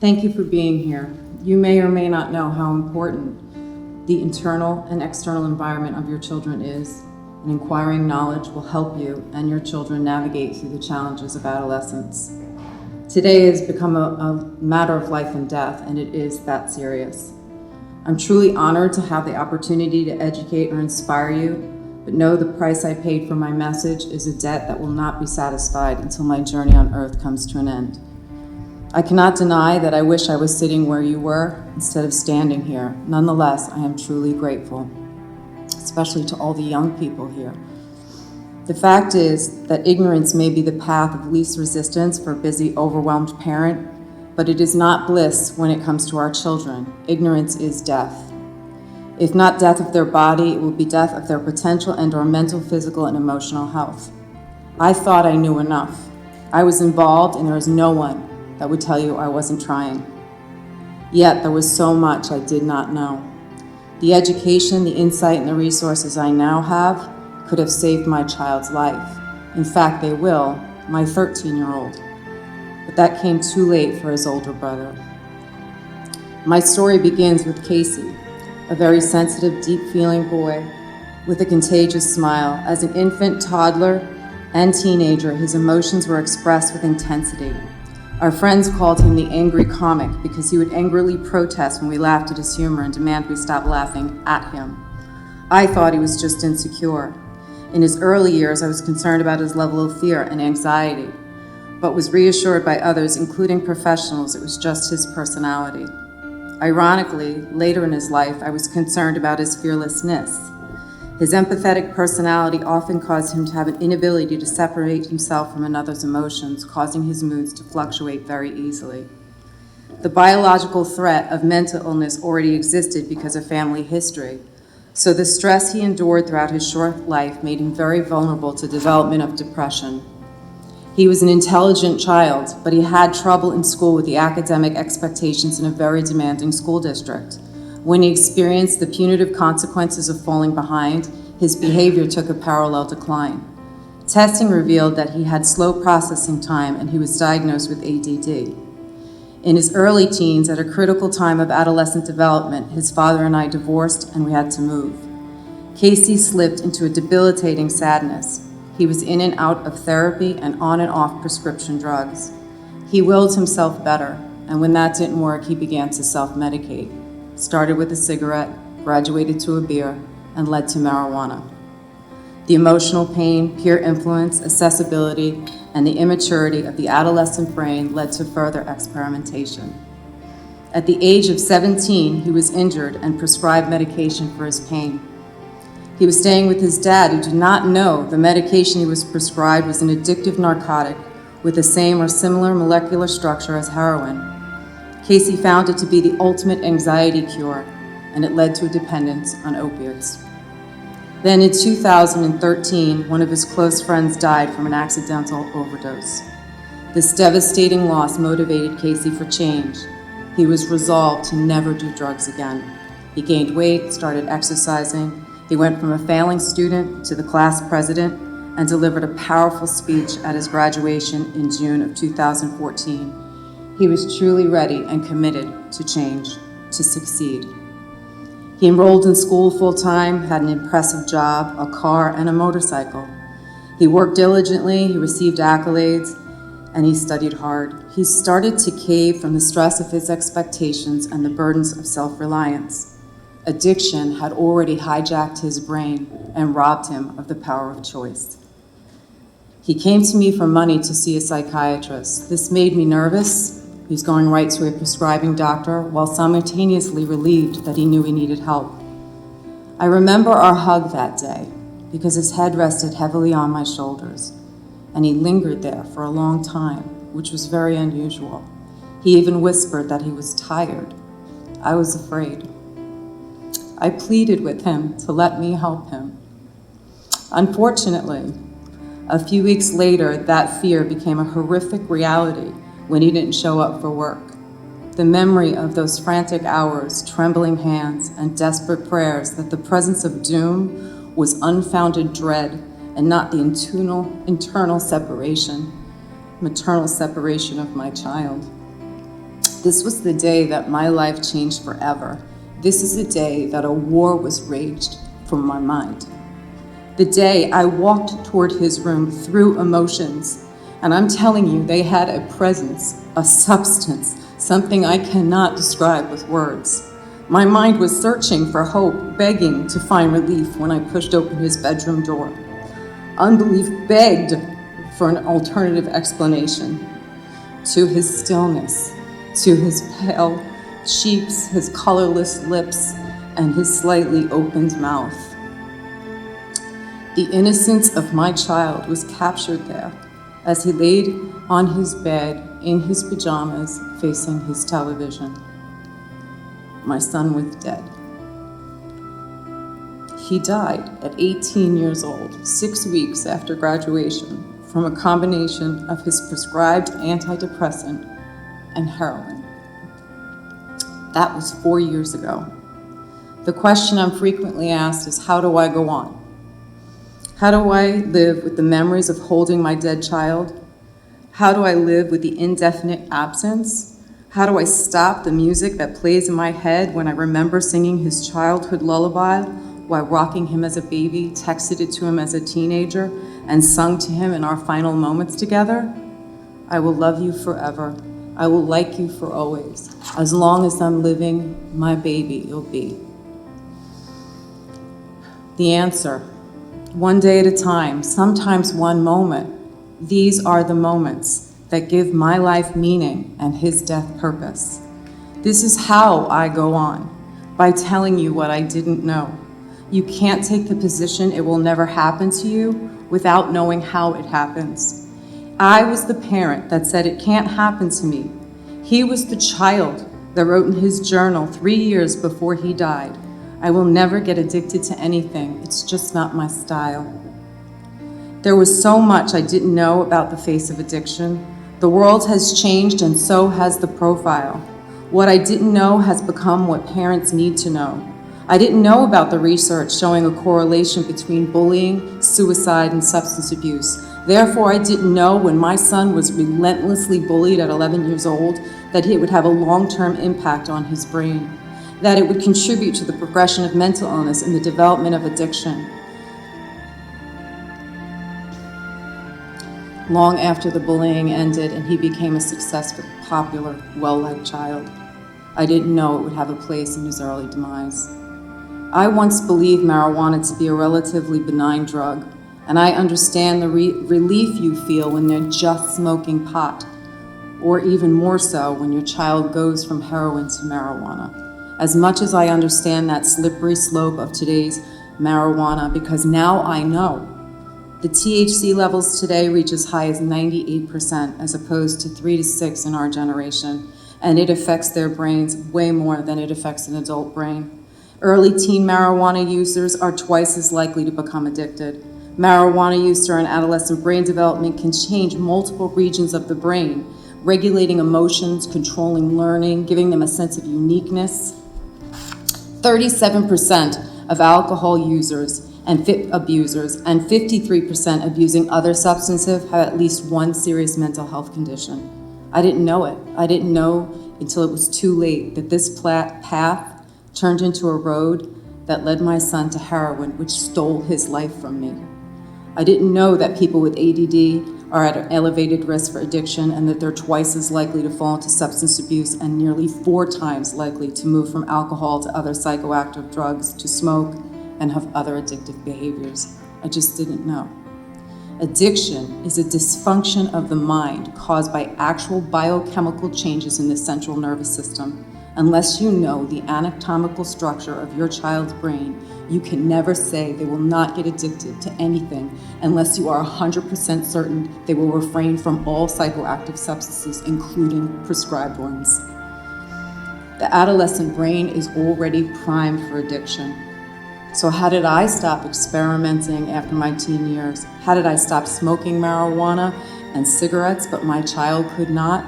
Thank you for being here. You may or may not know how important the internal and external environment of your children is, and inquiring knowledge will help you and your children navigate through the challenges of adolescence. Today has become a matter of life and death, and it is that serious. I'm truly honored to have the opportunity to educate or inspire you, but know the price I paid for my message is a debt that will not be satisfied until my journey on earth comes to an end. I cannot deny that I wish I was sitting where you were instead of standing here. Nonetheless, I am truly grateful, especially to all the young people here. The fact is that ignorance may be the path of least resistance for a busy, overwhelmed parent, but it is not bliss when it comes to our children. Ignorance is death. If not death of their body, it will be death of their potential and/or mental, physical, and emotional health. I thought I knew enough. I was involved, and there is no one that would tell you I wasn't trying. Yet there was so much I did not know. The education, the insight, and the resources I now have could have saved my child's life. In fact, they will, my 13-year-old. But that came too late for his older brother. My story begins with Casey, a very sensitive, deep-feeling boy with a contagious smile. As an infant, toddler, and teenager, his emotions were expressed with intensity. Our friends called him the angry comic because he would angrily protest when we laughed at his humor and demand we stop laughing at him. I thought he was just insecure. In his early years, I was concerned about his level of fear and anxiety, but was reassured by others, including professionals, it was just his personality. Ironically, later in his life, I was concerned about his fearlessness. His empathetic personality often caused him to have an inability to separate himself from another's emotions, causing his moods to fluctuate very easily. The biological threat of mental illness already existed because of family history, so the stress he endured throughout his short life made him very vulnerable to development of depression. He was an intelligent child, but he had trouble in school with the academic expectations in a very demanding school district. When he experienced the punitive consequences of falling behind, his behavior took a parallel decline. Testing revealed that he had slow processing time and he was diagnosed with ADD. In his early teens, at a critical time of adolescent development, his father and I divorced and we had to move. Casey slipped into a debilitating sadness. He was in and out of therapy and on and off prescription drugs. He willed himself better, and when that didn't work, he began to self-medicate. Started with a cigarette, graduated to a beer, and led to marijuana. The emotional pain, peer influence, accessibility, and the immaturity of the adolescent brain led to further experimentation. At the age of 17, he was injured and prescribed medication for his pain. He was staying with his dad, who did not know the medication he was prescribed was an addictive narcotic with the same or similar molecular structure as heroin. Casey found it to be the ultimate anxiety cure, and it led to a dependence on opiates. Then in 2013, one of his close friends died from an accidental overdose. This devastating loss motivated Casey for change. He was resolved to never do drugs again. He gained weight, started exercising. He went from a failing student to the class president and delivered a powerful speech at his graduation in June of 2014. He was truly ready and committed to change, to succeed. He enrolled in school full-time, had an impressive job, a car, and a motorcycle. He worked diligently, he received accolades, and he studied hard. He started to cave from the stress of his expectations and the burdens of self-reliance. Addiction had already hijacked his brain and robbed him of the power of choice. He came to me for money to see a psychiatrist. This made me nervous. He was going right to a prescribing doctor while simultaneously relieved that he knew he needed help. I remember our hug that day because his head rested heavily on my shoulders, and he lingered there for a long time, which was very unusual. He even whispered that he was tired. I was afraid. I pleaded with him to let me help him. Unfortunately, a few weeks later, that fear became a horrific reality when he didn't show up for work. The memory of those frantic hours, trembling hands, and desperate prayers that the presence of doom was unfounded dread and not the internal separation, maternal separation of my child. This was the day that my life changed forever. This is the day that a war was waged from my mind. The day I walked toward his room through emotions, and I'm telling you, they had a presence, a substance, something I cannot describe with words. My mind was searching for hope, begging to find relief when I pushed open his bedroom door. Unbelief begged for an alternative explanation to his stillness, to his pale cheeks, his colorless lips, and his slightly opened mouth. The innocence of my child was captured there as he laid on his bed in his pajamas facing his television. My son was dead. He died at 18 years old, 6 weeks after graduation, from a combination of his prescribed antidepressant and heroin. That was 4 years ago. The question I'm frequently asked is, how do I go on? How do I live with the memories of holding my dead child? How do I live with the indefinite absence? How do I stop the music that plays in my head when I remember singing his childhood lullaby while rocking him as a baby, texted it to him as a teenager, and sung to him in our final moments together? I will love you forever. I will like you for always. As long as I'm living, my baby you'll be. The answer, one day at a time, sometimes one moment. These are the moments that give my life meaning and his death purpose. This is how I go on, by telling you what I didn't know. You can't take the position it will never happen to you without knowing how it happens. I was the parent that said it can't happen to me. He was the child that wrote in his journal 3 years before he died, I will never get addicted to anything. It's just not my style. There was so much I didn't know about the face of addiction. The world has changed and so has the profile. What I didn't know has become what parents need to know. I didn't know about the research showing a correlation between bullying, suicide, and substance abuse. Therefore, I didn't know when my son was relentlessly bullied at 11 years old that it would have a long-term impact on his brain, that it would contribute to the progression of mental illness and the development of addiction. Long after the bullying ended and he became a successful, popular, well-liked child, I didn't know it would have a place in his early demise. I once believed marijuana to be a relatively benign drug, and I understand the relief you feel when they're just smoking pot, or even more so when your child goes from heroin to marijuana. As much as I understand that slippery slope of today's marijuana, because now I know the THC levels today reach as high as 98% as opposed to 3 to 6 in our generation, and it affects their brains way more than it affects an adult brain. Early teen marijuana users are twice as likely to become addicted. Marijuana use during adolescent brain development can change multiple regions of the brain, regulating emotions, controlling learning, giving them a sense of uniqueness. 37% of alcohol users and abusers and 53% abusing other substances have at least one serious mental health condition. I didn't know it. I didn't know until it was too late that this path turned into a road that led my son to heroin, which stole his life from me. I didn't know that people with ADD are at an elevated risk for addiction and that they're twice as likely to fall into substance abuse and nearly 4 times likely to move from alcohol to other psychoactive drugs, to smoke, and have other addictive behaviors. I just didn't know. Addiction is a dysfunction of the mind caused by actual biochemical changes in the central nervous system. Unless you know the anatomical structure of your child's brain, you can never say they will not get addicted to anything unless you are 100% certain they will refrain from all psychoactive substances, including prescribed ones. The adolescent brain is already primed for addiction. So how did I stop experimenting after my teen years? How did I stop smoking marijuana and cigarettes, but my child could not?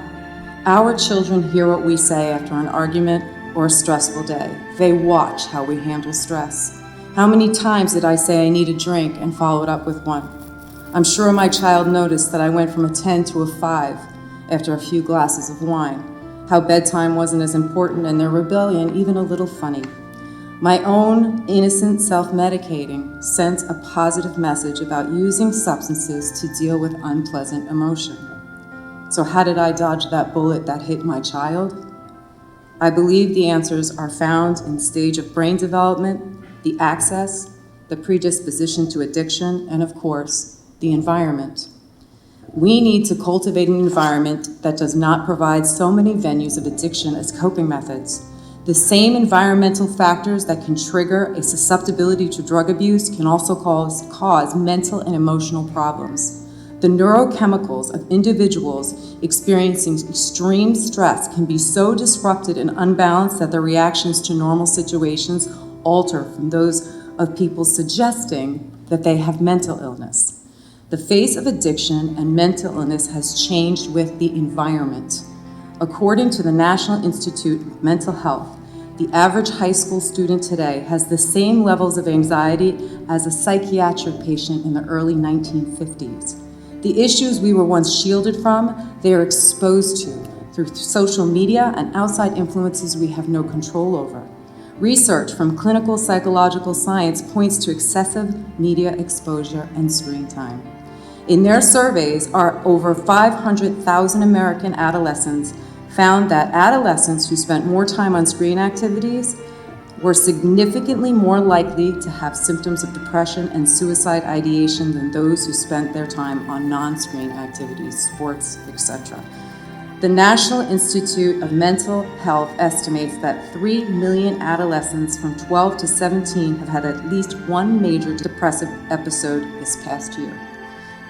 Our children hear what we say after an argument or a stressful day. They watch how we handle stress. How many times did I say I need a drink and follow it up with one? I'm sure my child noticed that I went from a 10 to a 5 after a few glasses of wine. how bedtime wasn't as important and their rebellion even a little funny. My own innocent self-medicating sent a positive message about using substances to deal with unpleasant emotion. So how did I dodge that bullet that hit my child? I believe the answers are found in the stage of brain development, the access, the predisposition to addiction, and of course, the environment. We need to cultivate an environment that does not provide so many venues of addiction as coping methods. The same environmental factors that can trigger a susceptibility to drug abuse can also cause mental and emotional problems. The neurochemicals of individuals experiencing extreme stress can be so disrupted and unbalanced that their reactions to normal situations alter from those of people suggesting that they have mental illness. The face of addiction and mental illness has changed with the environment. According to the National Institute of Mental Health, the average high school student today has the same levels of anxiety as a psychiatric patient in the early 1950s. The issues we were once shielded from, they are exposed to through social media and outside influences we have no control over. Research from clinical psychological science points to excessive media exposure and screen time. In their surveys, over 500,000 American adolescents found that adolescents who spent more time on screen activities were significantly more likely to have symptoms of depression and suicide ideation than those who spent their time on non-screen activities, sports, etc. The National Institute of Mental Health estimates that 3 million adolescents from 12 to 17 have had at least one major depressive episode this past year.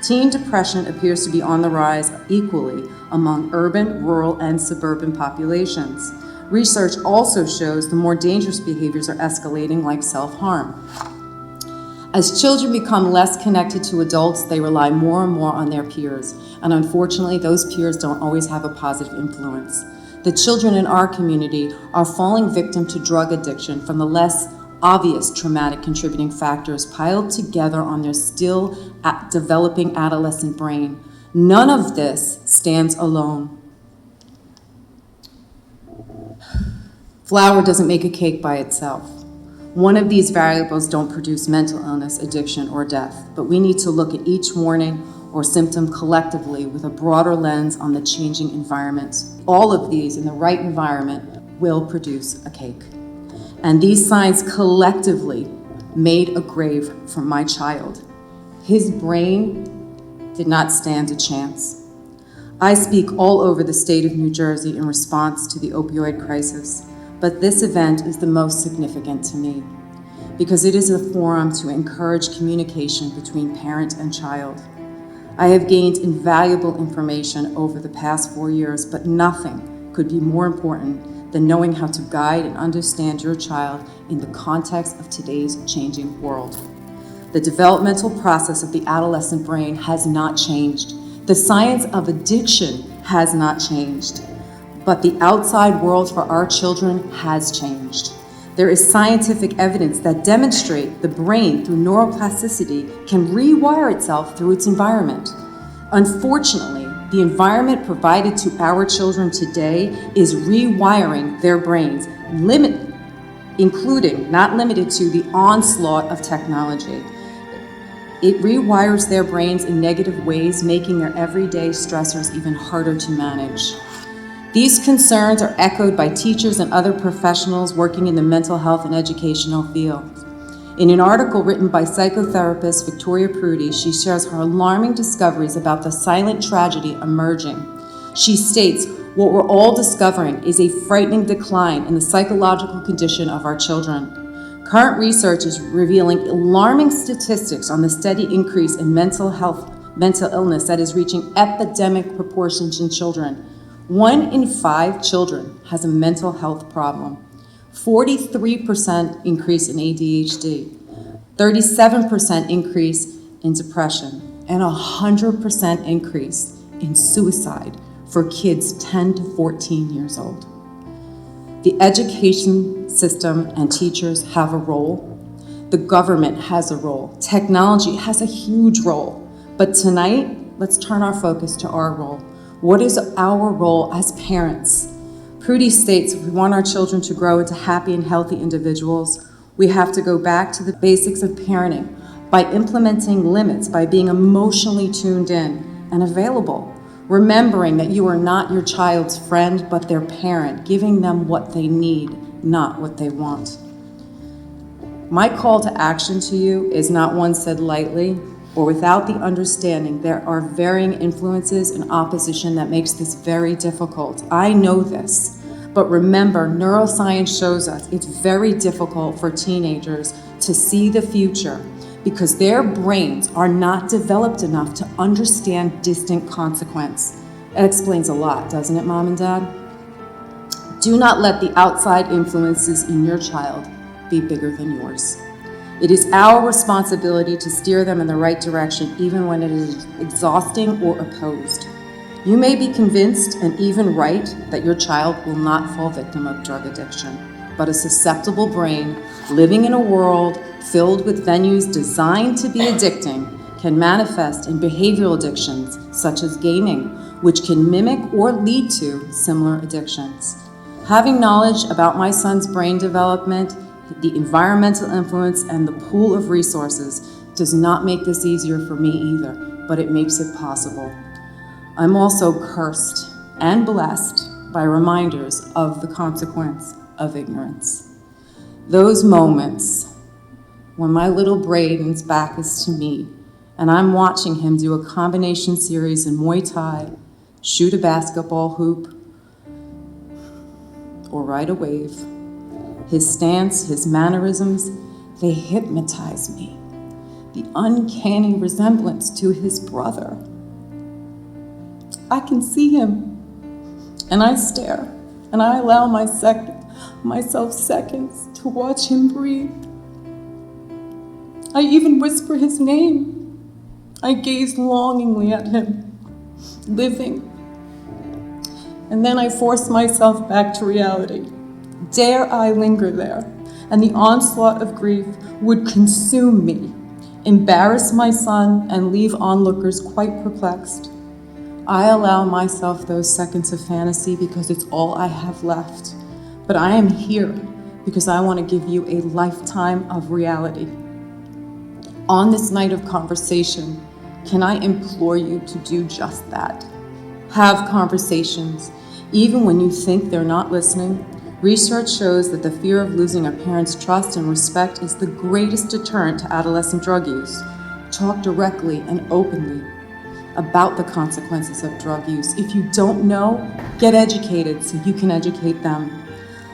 Teen depression appears to be on the rise equally among urban, rural, and suburban populations. Research also shows the more dangerous behaviors are escalating, like self-harm. As children become less connected to adults, they rely more and more on their peers, and unfortunately, those peers don't always have a positive influence. The children in our community are falling victim to drug addiction from the less obvious traumatic contributing factors piled together on their still developing adolescent brain. None of this stands alone. Flour doesn't make a cake by itself. One of these variables don't produce mental illness, addiction, or death, but we need to look at each warning or symptom collectively with a broader lens on the changing environment. All of these in the right environment will produce a cake. And these signs collectively made a grave for my child. His brain did not stand a chance. I speak all over the state of New Jersey in response to the opioid crisis, but this event is the most significant to me because it is a forum to encourage communication between parent and child. I have gained invaluable information over the past 4 years, but nothing could be more important than knowing how to guide and understand your child in the context of today's changing world. The developmental process of the adolescent brain has not changed. The science of addiction has not changed, but the outside world for our children has changed. There is scientific evidence that demonstrate the brain through neuroplasticity can rewire itself through its environment. Unfortunately, the environment provided to our children today is rewiring their brains, including, not limited to, the onslaught of technology. It rewires their brains in negative ways, making their everyday stressors even harder to manage. These concerns are echoed by teachers and other professionals working in the mental health and educational field. In an article written by psychotherapist Victoria Prudy, she shares her alarming discoveries about the silent tragedy emerging. She states, "What we're all discovering is a frightening decline in the psychological condition of our children. Current research is revealing alarming statistics on the steady increase in mental illness that is reaching epidemic proportions in children. 1 in 5 children has a mental health problem. 43% increase in ADHD, 37% increase in depression, and 100% increase in suicide for kids 10 to 14 years old." The education system and teachers have a role. The government has a role. Technology has a huge role. But tonight, let's turn our focus to our role. What is our role as parents? Prudy states, if we want our children to grow into happy and healthy individuals, we have to go back to the basics of parenting by implementing limits, by being emotionally tuned in and available, remembering that you are not your child's friend, but their parent, giving them what they need, not what they want. My call to action to you is not one said lightly or without the understanding there are varying influences and opposition that makes this very difficult. I know this, but remember, neuroscience shows us it's very difficult for teenagers to see the future because their brains are not developed enough to understand distant consequence. That explains a lot, doesn't it, Mom and Dad? Do not let the outside influences in your child be bigger than yours. It is our responsibility to steer them in the right direction, even when it is exhausting or opposed. You may be convinced and even right that your child will not fall victim of drug addiction, but a susceptible brain living in a world filled with venues designed to be addicting can manifest in behavioral addictions such as gaming, which can mimic or lead to similar addictions. Having knowledge about my son's brain development, the environmental influence, and the pool of resources does not make this easier for me either, but it makes it possible. I'm also cursed and blessed by reminders of the consequence of ignorance. Those moments when my little Braden's back is to me and I'm watching him do a combination series in Muay Thai, shoot a basketball hoop, or ride a wave. His stance, his mannerisms, they hypnotize me. The uncanny resemblance to his brother. I can see him, and I stare, and I allow myself seconds to watch him breathe. I even whisper his name. I gaze longingly at him, living. And then I force myself back to reality. Dare I linger there, and the onslaught of grief would consume me, embarrass my son, and leave onlookers quite perplexed. I allow myself those seconds of fantasy because it's all I have left. But I am here because I want to give you a lifetime of reality. On this night of conversation, can I implore you to do just that? Have conversations, even when you think they're not listening. Research shows that the fear of losing a parent's trust and respect is the greatest deterrent to adolescent drug use. Talk directly and openly about the consequences of drug use. If you don't know, get educated so you can educate them.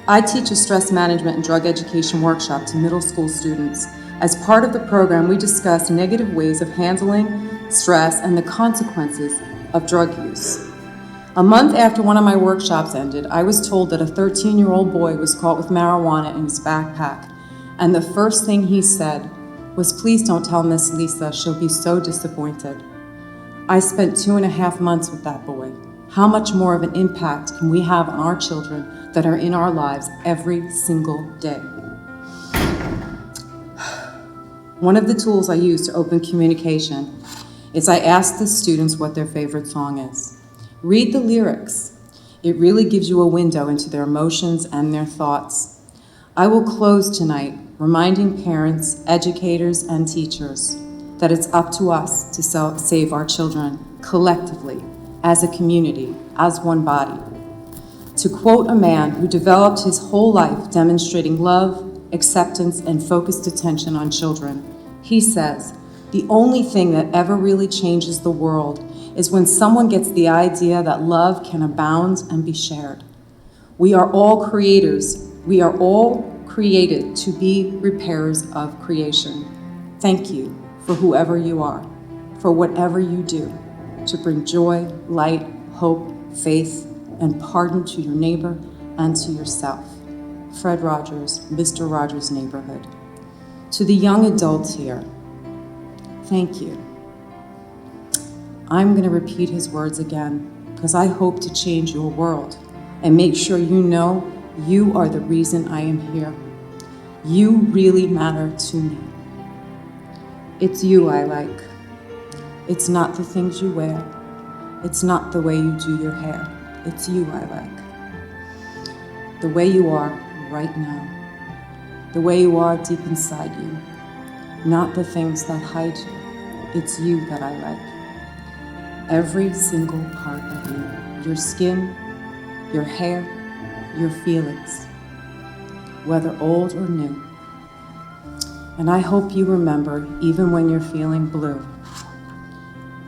I teach a stress management and drug education workshop to middle school students. As part of the program, we discuss negative ways of handling stress and the consequences of drug use. A month after one of my workshops ended, I was told that a 13-year-old boy was caught with marijuana in his backpack, and the first thing he said was, "Please don't tell Miss Lisa, she'll be so disappointed." I spent 2.5 months with that boy. How much more of an impact can we have on our children that are in our lives every single day? One of the tools I use to open communication is I ask the students what their favorite song is. Read the lyrics. It really gives you a window into their emotions and their thoughts. I will close tonight reminding parents, educators, and teachers that it's up to us to save our children collectively, as a community, as one body. To quote a man who developed his whole life demonstrating love, acceptance, and focused attention on children, he says, "The only thing that ever really changes the world is when someone gets the idea that love can abound and be shared." We are all creators. We are all created to be repairers of creation. Thank you for whoever you are, for whatever you do, to bring joy, light, hope, faith, and pardon to your neighbor and to yourself. Fred Rogers, Mr. Rogers' Neighborhood. To the young adults here, thank you. I'm going to repeat his words again because I hope to change your world and make sure you know you are the reason I am here. You really matter to me. It's you I like. It's not the things you wear. It's not the way you do your hair. It's you I like. the way you are right now, the way you are deep inside you, not the things that hide you. It's you that I like. Every single part of you, your skin, your hair, your feelings, whether old or new. And I hope you remember, even when you're feeling blue,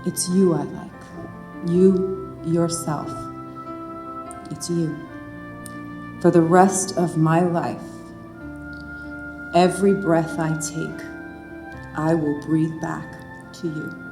it's you I like. You, yourself. It's you. For the rest of my life, every breath I take, I will breathe back to you.